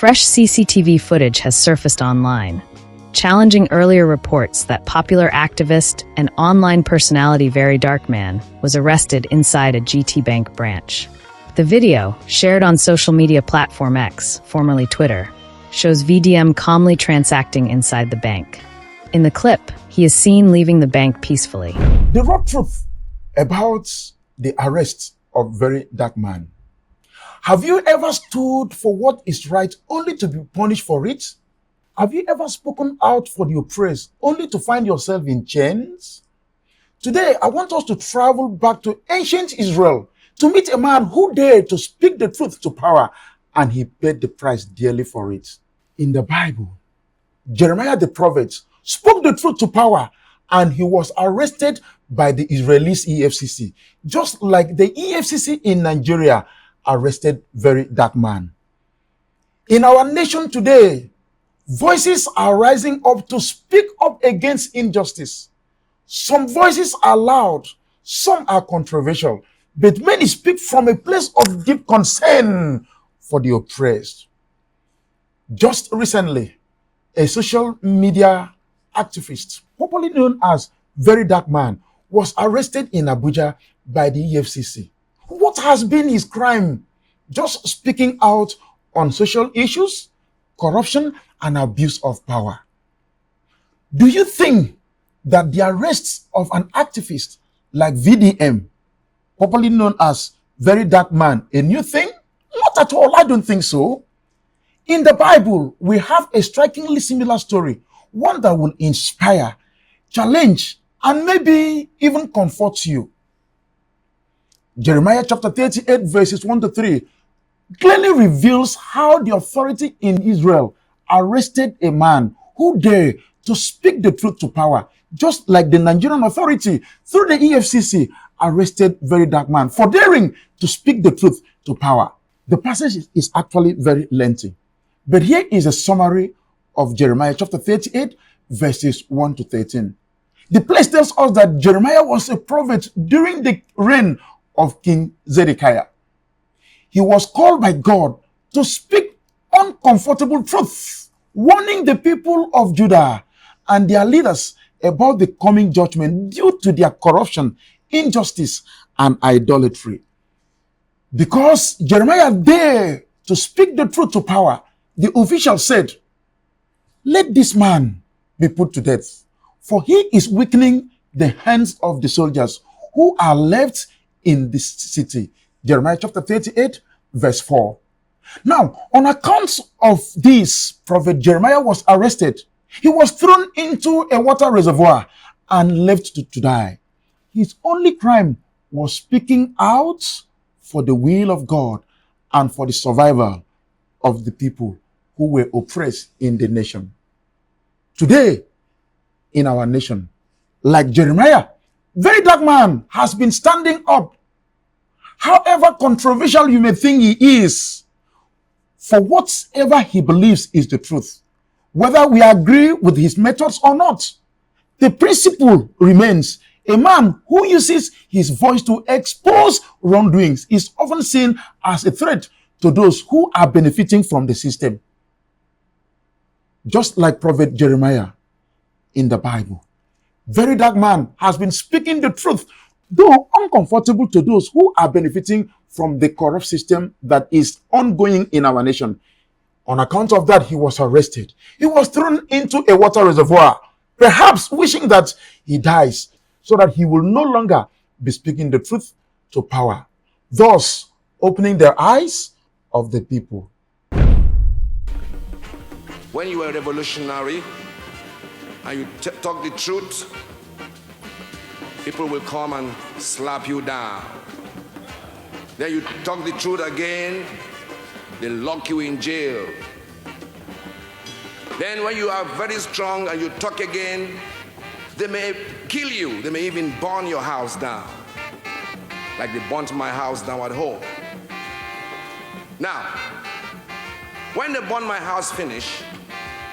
Fresh CCTV footage has surfaced online, challenging earlier reports that popular activist and online personality Very Dark Man was arrested inside a GT Bank branch. The video, shared on social media platform X, formerly Twitter, shows VDM calmly transacting inside the bank. In the clip, he is seen leaving the bank peacefully. The raw truth about the arrest of Very Dark Man. Have you ever stood for what is right only to be punished for it? Have you ever spoken out for the oppressed only to find yourself in chains? Today, I want us to travel back to ancient Israel to meet a man who dared to speak the truth to power, and he paid the price dearly for it. In the Bible, Jeremiah the prophet spoke the truth to power, and he was arrested by the Israelis EFCC, just like the EFCC in Nigeria arrested Very Dark Man. In our nation today, voices are rising up to speak up against injustice. Some voices are loud, some are controversial, but many speak from a place of deep concern for the oppressed. Just recently, a social media activist, popularly known as Very Dark Man, was arrested in Abuja by the EFCC. What has been his crime? Just speaking out on social issues, corruption, and abuse of power. Do you think that the arrests of an activist like VDM, popularly known as Very Dark Man, a new thing? Not at all, I don't think so. In the Bible, we have a strikingly similar story, one that will inspire, challenge, and maybe even comfort you. Jeremiah chapter 38 verses 1 to 3 clearly reveals how the authority in Israel arrested a man who dared to speak the truth to power, just like the Nigerian authority through the EFCC arrested Very Dark Man for daring to speak the truth to power. The passage is actually very lengthy, but here is a summary of Jeremiah chapter 38 verses 1 to 13. The place tells us that Jeremiah was a prophet during the reign of King Zedekiah. He was called by God to speak uncomfortable truth, warning the people of Judah and their leaders about the coming judgment due to their corruption, injustice, and idolatry. Because Jeremiah dared to speak the truth to power, the official said, "Let this man be put to death, for he is weakening the hands of the soldiers who are left in this city." Jeremiah chapter 38, verse 4. Now, on account of this, Prophet Jeremiah was arrested. He was thrown into a water reservoir and left to die. His only crime was speaking out for the will of God and for the survival of the people who were oppressed in the nation. Today, in our nation, like Jeremiah, Very Dark Man has been standing up. However controversial you may think he is, for whatever he believes is the truth, whether we agree with his methods or not, the principle remains. A man who uses his voice to expose wrongdoings is often seen as a threat to those who are benefiting from the system. Just like Prophet Jeremiah in the Bible, Very Dark Man has been speaking the truth, though uncomfortable to those who are benefiting from the corrupt system that is ongoing in our nation. On account of that, he was arrested. He was thrown into a water reservoir, perhaps wishing that he dies, so that he will no longer be speaking the truth to power, thus opening the eyes of the people. When you are a revolutionary and you talk the truth, people will come and slap you down. Then you talk the truth again, they lock you in jail. Then when you are very strong and you talk again, they may kill you. They may even burn your house down, like they burnt my house down at home. Now, when they burn my house finish,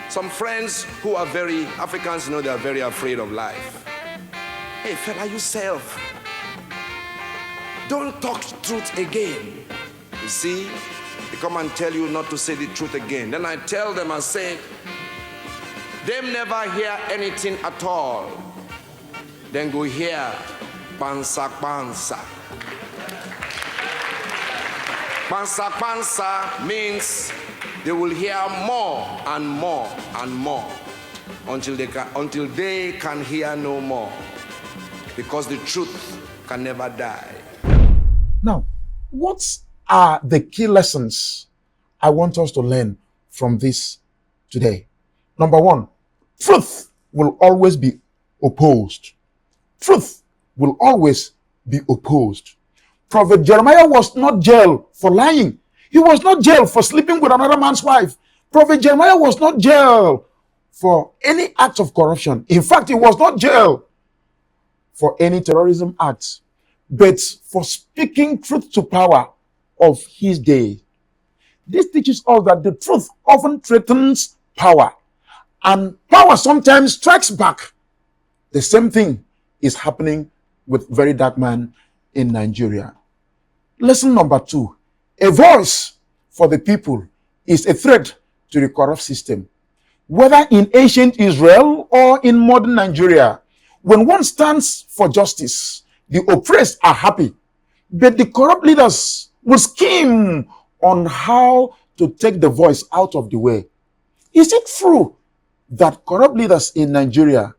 some friends who are very Africans know they are very afraid of life. Hey fella, yourself, don't talk truth again. You see, the they come and tell you not to say the truth again. Then I tell them and say, them never hear anything at all. Then go hear pansa pansa. Pansa pansa means they will hear more and more and more until they can hear no more, because the truth can never die. Now, what are the key lessons I want us to learn from this today? Number one, truth will always be opposed. Truth will always be opposed. Prophet Jeremiah was not jailed for lying. He was not jailed for sleeping with another man's wife. Prophet Jeremiah was not jailed for any act of corruption. In fact, he was not jailed for any terrorism acts, but for speaking truth to power of his day. This teaches us that the truth often threatens power, and power sometimes strikes back. The same thing is happening with Very Dark Man in Nigeria. Lesson number two, a voice for the people is a threat to the corrupt system. Whether in ancient Israel or in modern Nigeria, when one stands for justice, the oppressed are happy, but the corrupt leaders will scheme on how to take the voice out of the way. Is it true that corrupt leaders in Nigeria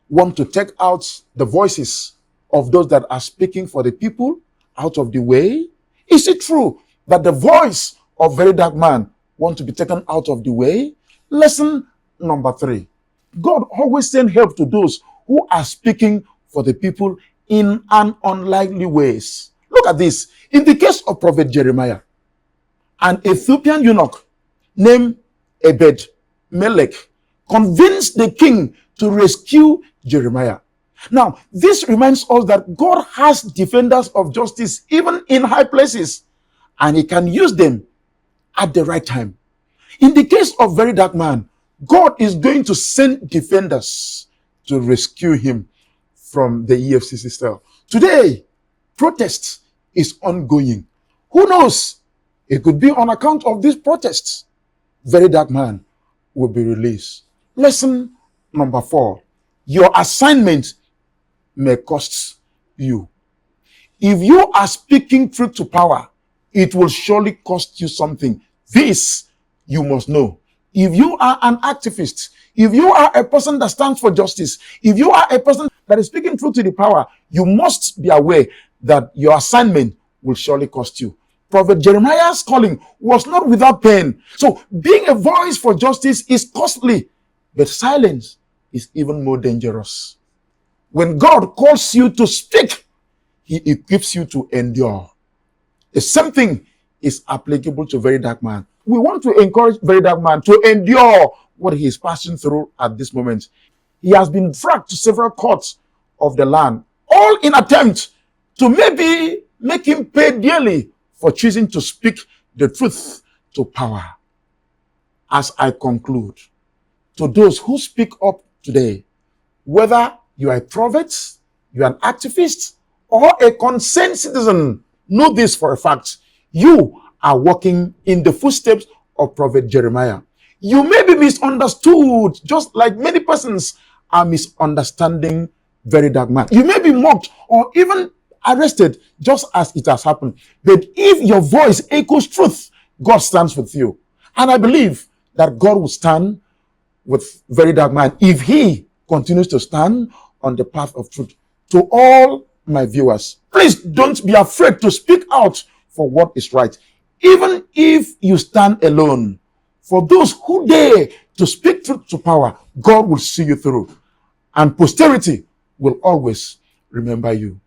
want to take out the voices of those that are speaking for the people out of the way? Is it true that the voice of Very Dark Man want to be taken out of the way? Lesson number three, God always sends help to those who are speaking for the people in an unlikely ways. Look at this. In the case of Prophet Jeremiah, an Ethiopian eunuch named Ebed-Melech convinced the king to rescue Jeremiah. Now, this reminds us that God has defenders of justice even in high places, and he can use them at the right time. In the case of Very Dark Man, God is going to send defenders to rescue him from the EFCC cell. Today, protest is ongoing. Who knows? It could be on account of these protests. Very Dark Man will be released. Lesson number four, your assignment may cost you. If you are speaking truth to power, it will surely cost you something. This you must know. If you are an activist, if you are a person that stands for justice, if you are a person that is speaking truth to the power, you must be aware that your assignment will surely cost you. Prophet Jeremiah's calling was not without pain. So being a voice for justice is costly, but silence is even more dangerous. When God calls you to speak, he equips you to endure. The same thing is applicable to Very Dark Man. We want to encourage Very Dark Man to endure what he is passing through at this moment. He has been dragged to several courts of the land, all in attempt to maybe make him pay dearly for choosing to speak the truth to power. As I conclude, to those who speak up today, whether you are a prophet, you are an activist, or a concerned citizen, know this for a fact. You are walking in the footsteps of Prophet Jeremiah. You may be misunderstood, just like many persons are misunderstanding Very Dark Man. You may be mocked or even arrested, just as it has happened. But if your voice echoes truth, God stands with you. And I believe that God will stand with Very Dark Man if he continues to stand on the path of truth. To all my viewers, please don't be afraid to speak out for what is right, even if you stand alone. For those who dare to speak truth to power, God will see you through, and posterity will always remember you.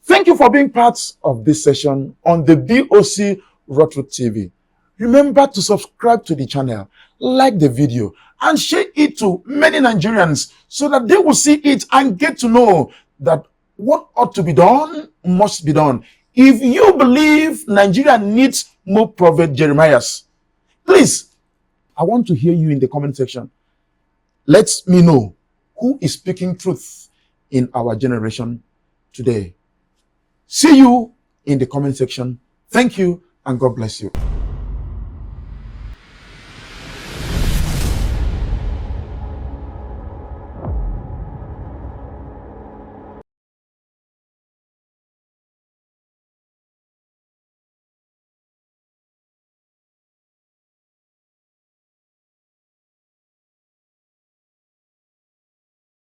Thank you for being part of this session on the BOC Raw Truth TV. Remember to subscribe to the channel, like the video, and share it to many Nigerians so that they will see it and get to know that what ought to be done must be done. If you believe Nigeria needs more Prophet Jeremiahs, please, I want to hear you in the comment section. Let me know who is speaking truth in our generation today. See you in the comment section. Thank you, and God bless you.